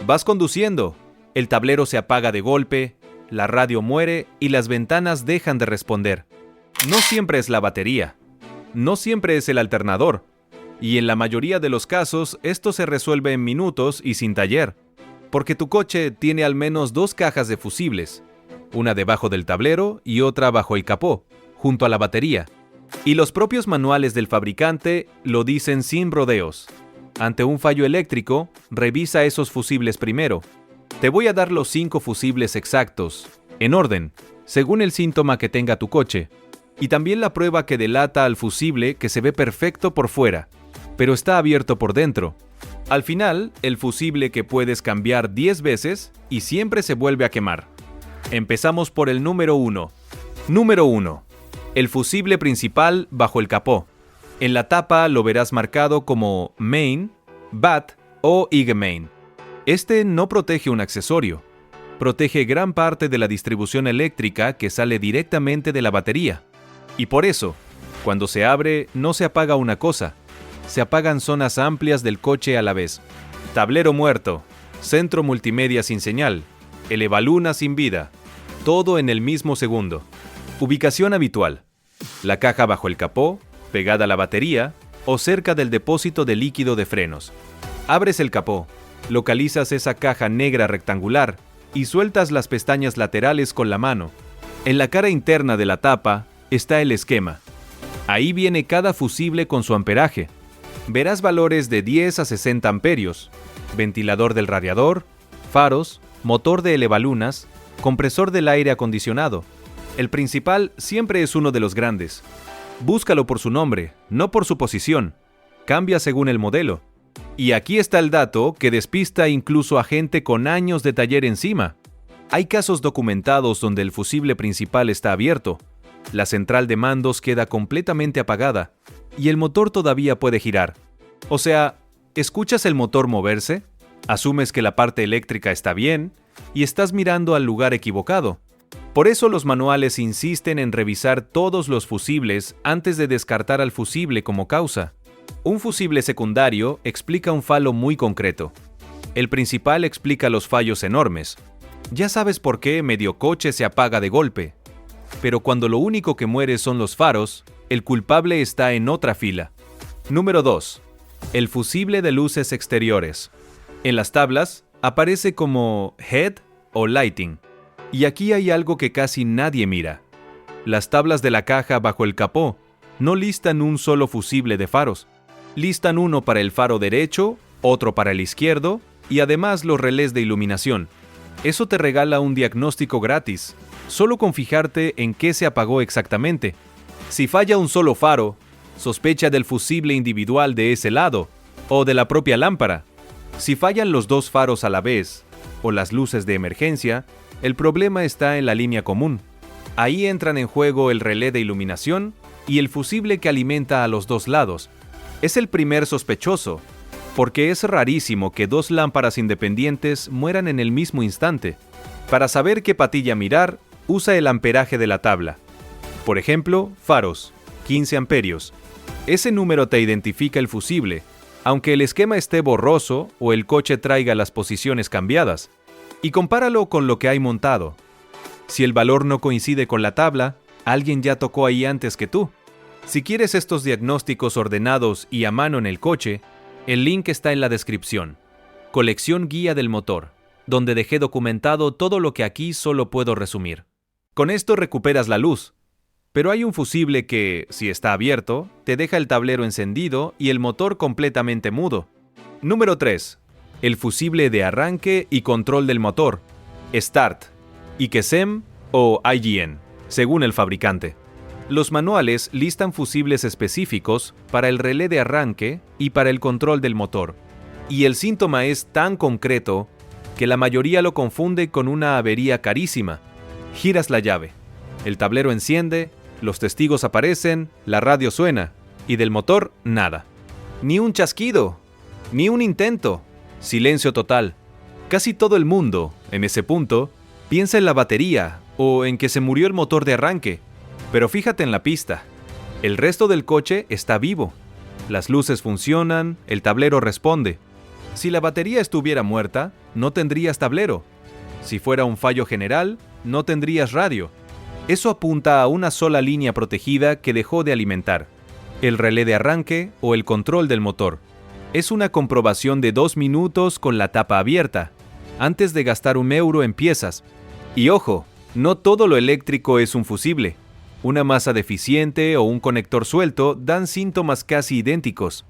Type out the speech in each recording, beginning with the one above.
Vas conduciendo, el tablero se apaga de golpe, la radio muere y las ventanas dejan de responder. No siempre es la batería, no siempre es el alternador, y en la mayoría de los casos esto se resuelve en minutos y sin taller, porque tu coche tiene al menos 2 cajas de fusibles, una debajo del tablero y otra bajo el capó, junto a la batería. Y los propios manuales del fabricante lo dicen sin rodeos. Ante un fallo eléctrico, revisa esos fusibles primero. Te voy a dar los 5 fusibles exactos, en orden, según el síntoma que tenga tu coche. Y también la prueba que delata al fusible que se ve perfecto por fuera, pero está abierto por dentro. Al final, el fusible que puedes cambiar 10 veces y siempre se vuelve a quemar. Empezamos por el número 1. Número 1. El fusible principal bajo el capó. En la tapa lo verás marcado como Main, BAT o IG Main. Este no protege un accesorio. Protege gran parte de la distribución eléctrica que sale directamente de la batería. Y por eso, cuando se abre, no se apaga una cosa. Se apagan zonas amplias del coche a la vez. Tablero muerto, centro multimedia sin señal, elevaluna sin vida. Todo en el mismo segundo. Ubicación habitual. La caja bajo el capó, pegada a la batería o cerca del depósito de líquido de frenos. Abres el capó, localizas esa caja negra rectangular y sueltas las pestañas laterales con la mano. En la cara interna de la tapa está el esquema. Ahí viene cada fusible con su amperaje. Verás valores de 10 a 60 amperios, ventilador del radiador, faros, motor de elevalunas, compresor del aire acondicionado. El principal siempre es uno de los grandes. Búscalo por su nombre, no por su posición. Cambia según el modelo. Y aquí está el dato que despista incluso a gente con años de taller encima. Hay casos documentados donde el fusible principal está abierto, la central de mandos queda completamente apagada y el motor todavía puede girar. O sea, ¿escuchas el motor moverse? Asumes que la parte eléctrica está bien y estás mirando al lugar equivocado. Por eso los manuales insisten en revisar todos los fusibles antes de descartar al fusible como causa. Un fusible secundario explica un fallo muy concreto. El principal explica los fallos enormes. Ya sabes por qué medio coche se apaga de golpe. Pero cuando lo único que muere son los faros, el culpable está en otra fila. Número 2. El fusible de luces exteriores. En las tablas aparece como Head o Lighting. Y aquí hay algo que casi nadie mira. Las tablas de la caja bajo el capó no listan un solo fusible de faros. Listan uno para el faro derecho, otro para el izquierdo y además los relés de iluminación. Eso te regala un diagnóstico gratis, solo con fijarte en qué se apagó exactamente. Si falla un solo faro, sospecha del fusible individual de ese lado o de la propia lámpara. Si fallan los 2 faros a la vez o las luces de emergencia, el problema está en la línea común. Ahí entran en juego el relé de iluminación y el fusible que alimenta a los 2 lados. Es el primer sospechoso, porque es rarísimo que 2 lámparas independientes mueran en el mismo instante. Para saber qué patilla mirar, usa el amperaje de la tabla. Por ejemplo, faros, 15 amperios. Ese número te identifica el fusible, aunque el esquema esté borroso o el coche traiga las posiciones cambiadas. Y compáralo con lo que hay montado. Si el valor no coincide con la tabla, alguien ya tocó ahí antes que tú. Si quieres estos diagnósticos ordenados y a mano en el coche, el link está en la descripción. Colección Guía del Motor, donde dejé documentado todo lo que aquí solo puedo resumir. Con esto recuperas la luz, pero hay un fusible que, si está abierto, te deja el tablero encendido y el motor completamente mudo. Número 3. El fusible de arranque y control del motor, Start, IQSEM o IGN, según el fabricante. Los manuales listan fusibles específicos para el relé de arranque y para el control del motor, y el síntoma es tan concreto que la mayoría lo confunde con una avería carísima. Giras la llave, el tablero enciende, los testigos aparecen, la radio suena, y del motor nada. Ni un chasquido, ni un intento. Silencio total. Casi todo el mundo, en ese punto, piensa en la batería o en que se murió el motor de arranque. Pero fíjate en la pista. El resto del coche está vivo. Las luces funcionan, el tablero responde. Si la batería estuviera muerta, no tendrías tablero. Si fuera un fallo general, no tendrías radio. Eso apunta a una sola línea protegida que dejó de alimentar: el relé de arranque o el control del motor. Es una comprobación de 2 minutos con la tapa abierta, antes de gastar €1 en piezas. Y ojo, no todo lo eléctrico es un fusible. Una masa deficiente o un conector suelto dan síntomas casi idénticos.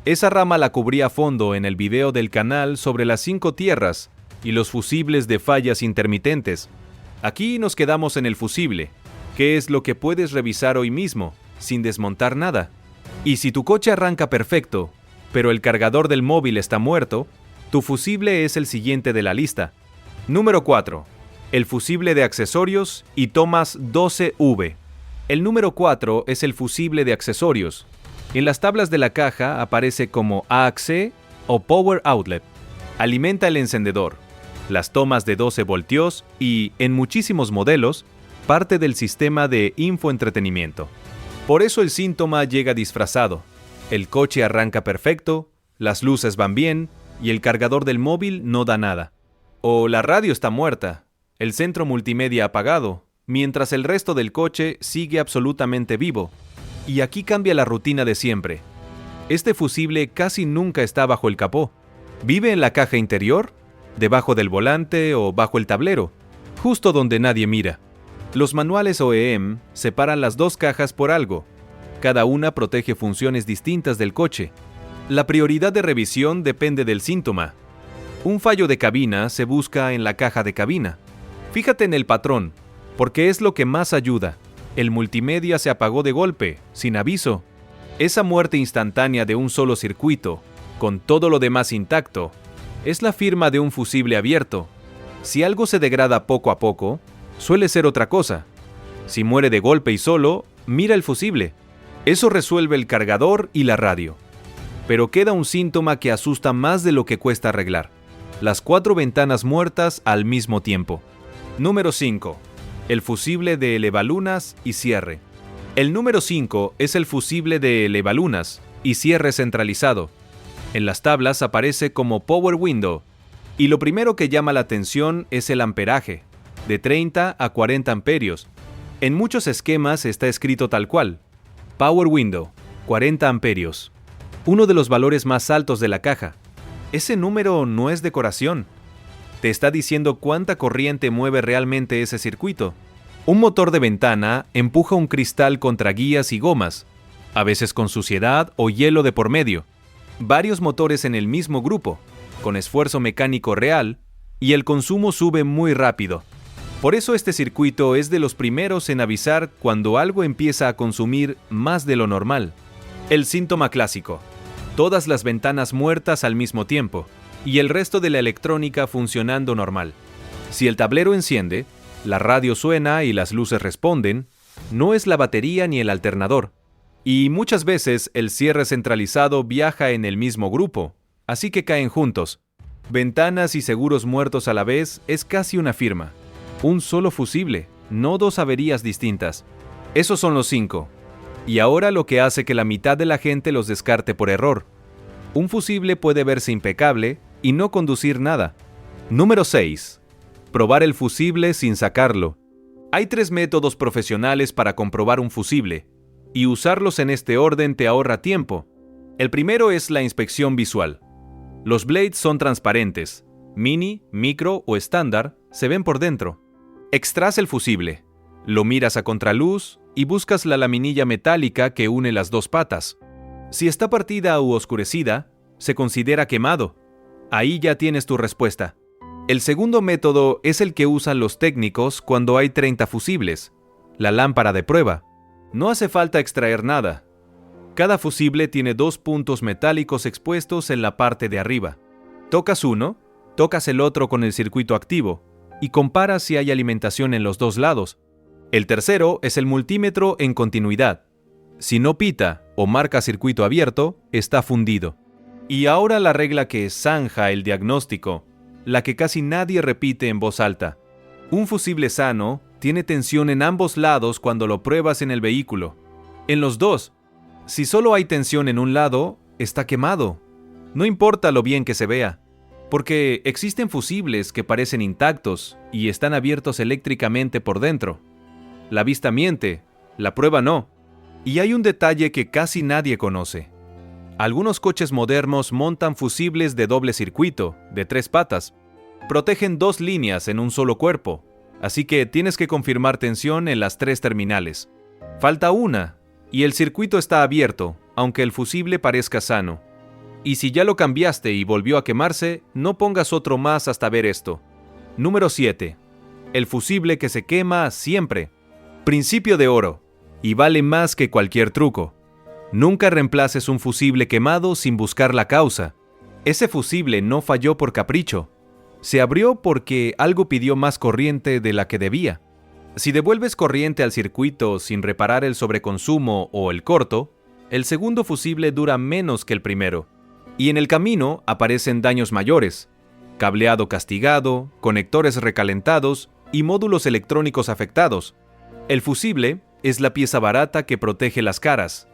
Esa rama la cubrí a fondo en el video del canal sobre las 5 tierras y los fusibles de fallas intermitentes. Aquí nos quedamos en el fusible, que es lo que puedes revisar hoy mismo, sin desmontar nada. Y si tu coche arranca perfecto, pero el cargador del móvil está muerto, tu fusible es el siguiente de la lista. Número 4. El fusible de accesorios y tomas 12V. El número 4 es el fusible de accesorios. En las tablas de la caja aparece como AAC o Power Outlet. Alimenta el encendedor, las tomas de 12 voltios y, en muchísimos modelos, parte del sistema de infoentretenimiento. Por eso el síntoma llega disfrazado. El coche arranca perfecto, las luces van bien y el cargador del móvil no da nada. O la radio está muerta, el centro multimedia apagado, mientras el resto del coche sigue absolutamente vivo. Y aquí cambia la rutina de siempre. Este fusible casi nunca está bajo el capó. Vive en la caja interior, debajo del volante o bajo el tablero, justo donde nadie mira. Los manuales OEM separan las 2 cajas por algo. Cada una protege funciones distintas del coche. La prioridad de revisión depende del síntoma. Un fallo de cabina se busca en la caja de cabina. Fíjate en el patrón, porque es lo que más ayuda. El multimedia se apagó de golpe, sin aviso. Esa muerte instantánea de un solo circuito, con todo lo demás intacto, es la firma de un fusible abierto. Si algo se degrada poco a poco, suele ser otra cosa. Si muere de golpe y solo, mira el fusible. Eso resuelve el cargador y la radio. Pero queda un síntoma que asusta más de lo que cuesta arreglar: las 4 ventanas muertas al mismo tiempo. Número 5. El fusible de elevalunas y cierre. El número 5 es el fusible de elevalunas y cierre centralizado. En las tablas aparece como Power Window, y lo primero que llama la atención es el amperaje, de 30 a 40 amperios. En muchos esquemas está escrito tal cual: Power Window, 40 amperios. Uno de los valores más altos de la caja. Ese número no es decoración. Te está diciendo cuánta corriente mueve realmente ese circuito. Un motor de ventana empuja un cristal contra guías y gomas, a veces con suciedad o hielo de por medio. Varios motores en el mismo grupo, con esfuerzo mecánico real, y el consumo sube muy rápido. Por eso este circuito es de los primeros en avisar cuando algo empieza a consumir más de lo normal. El síntoma clásico: todas las ventanas muertas al mismo tiempo, y el resto de la electrónica funcionando normal. Si el tablero enciende, la radio suena y las luces responden, no es la batería ni el alternador. Y muchas veces el cierre centralizado viaja en el mismo grupo, así que caen juntos. Ventanas y seguros muertos a la vez es casi una firma. Un solo fusible, no 2 averías distintas. Esos son los 5. Y ahora lo que hace que la mitad de la gente los descarte por error. Un fusible puede verse impecable y no conducir nada. Número 6. Probar el fusible sin sacarlo. Hay 3 métodos profesionales para comprobar un fusible, y usarlos en este orden te ahorra tiempo. El primero es la inspección visual. Los blades son transparentes. Mini, micro o estándar se ven por dentro. Extraes el fusible, lo miras a contraluz y buscas la laminilla metálica que une las 2 patas. Si está partida u oscurecida, se considera quemado. Ahí ya tienes tu respuesta. El segundo método es el que usan los técnicos cuando hay 30 fusibles, la lámpara de prueba. No hace falta extraer nada. Cada fusible tiene 2 puntos metálicos expuestos en la parte de arriba. Tocas uno, tocas el otro con el circuito activo y comparas si hay alimentación en los 2 lados. El tercero es el multímetro en continuidad. Si no pita o marca circuito abierto, está fundido. Y ahora la regla que zanja el diagnóstico, la que casi nadie repite en voz alta. Un fusible sano tiene tensión en ambos lados cuando lo pruebas en el vehículo. En los 2. Si solo hay tensión en un lado, está quemado. No importa lo bien que se vea. Porque existen fusibles que parecen intactos y están abiertos eléctricamente por dentro. La vista miente, la prueba no. Y hay un detalle que casi nadie conoce. Algunos coches modernos montan fusibles de doble circuito, de 3 patas. Protegen 2 líneas en un solo cuerpo, así que tienes que confirmar tensión en las 3 terminales. Falta una, y el circuito está abierto, aunque el fusible parezca sano. Y si ya lo cambiaste y volvió a quemarse, no pongas otro más hasta ver esto. Número 7. El fusible que se quema siempre. Principio de oro, y vale más que cualquier truco. Nunca reemplaces un fusible quemado sin buscar la causa. Ese fusible no falló por capricho. Se abrió porque algo pidió más corriente de la que debía. Si devuelves corriente al circuito sin reparar el sobreconsumo o el corto, el segundo fusible dura menos que el primero. Y en el camino aparecen daños mayores: cableado castigado, conectores recalentados y módulos electrónicos afectados. El fusible es la pieza barata que protege las caras.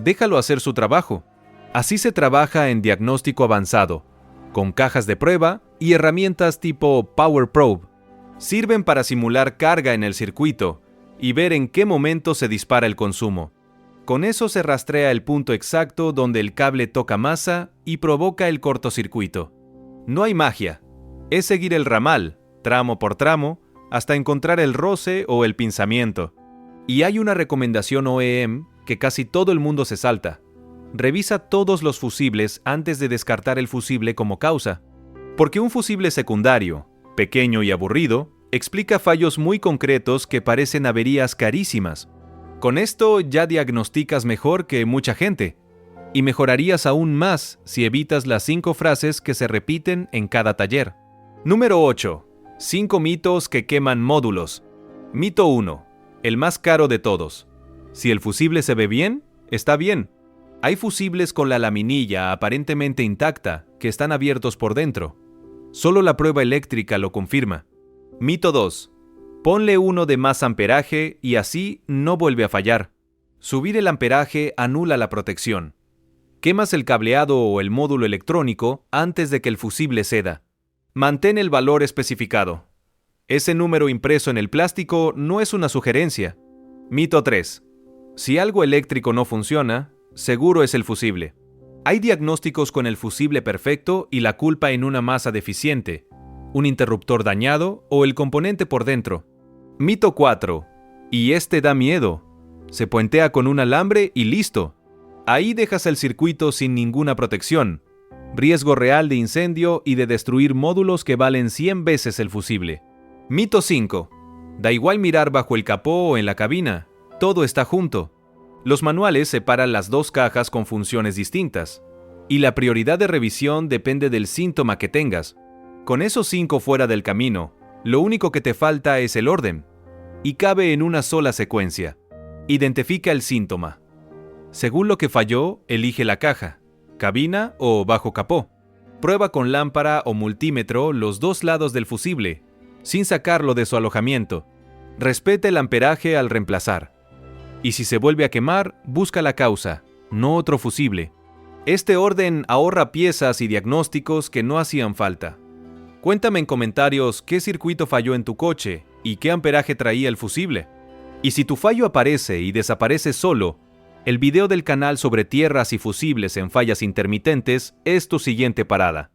Déjalo hacer su trabajo. Así se trabaja en diagnóstico avanzado, con cajas de prueba y herramientas tipo Power Probe. Sirven para simular carga en el circuito y ver en qué momento se dispara el consumo. Con eso se rastrea el punto exacto donde el cable toca masa y provoca el cortocircuito. No hay magia. Es seguir el ramal, tramo por tramo, hasta encontrar el roce o el pinzamiento. Y hay una recomendación OEM que casi todo el mundo se salta. Revisa todos los fusibles antes de descartar el fusible como causa. Porque un fusible secundario, pequeño y aburrido, explica fallos muy concretos que parecen averías carísimas. Con esto ya diagnosticas mejor que mucha gente, y mejorarías aún más si evitas las 5 frases que se repiten en cada taller. Número 8. 5 mitos que queman módulos. Mito 1. El más caro de todos. Si el fusible se ve bien, está bien. Hay fusibles con la laminilla aparentemente intacta que están abiertos por dentro. Solo la prueba eléctrica lo confirma. Mito 2. Ponle uno de más amperaje y así no vuelve a fallar. Subir el amperaje anula la protección. Quemas el cableado o el módulo electrónico antes de que el fusible ceda. Mantén el valor especificado. Ese número impreso en el plástico no es una sugerencia. Mito 3. Si algo eléctrico no funciona, seguro es el fusible. Hay diagnósticos con el fusible perfecto y la culpa en una masa deficiente, un interruptor dañado o el componente por dentro. Mito 4. Y este da miedo. Se puentea con un alambre y listo. Ahí dejas el circuito sin ninguna protección. Riesgo real de incendio y de destruir módulos que valen 100 veces el fusible. Mito 5. Da igual mirar bajo el capó o en la cabina. Todo está junto. Los manuales separan las 2 cajas con funciones distintas. Y la prioridad de revisión depende del síntoma que tengas. Con esos 5 fuera del camino, lo único que te falta es el orden. Y cabe en una sola secuencia. Identifica el síntoma. Según lo que falló, elige la caja, cabina o bajo capó. Prueba con lámpara o multímetro los 2 lados del fusible, sin sacarlo de su alojamiento. Respeta el amperaje al reemplazar. Y si se vuelve a quemar, busca la causa, no otro fusible. Este orden ahorra piezas y diagnósticos que no hacían falta. Cuéntame en comentarios qué circuito falló en tu coche y qué amperaje traía el fusible. Y si tu fallo aparece y desaparece solo, el video del canal sobre tierras y fusibles en fallas intermitentes es tu siguiente parada.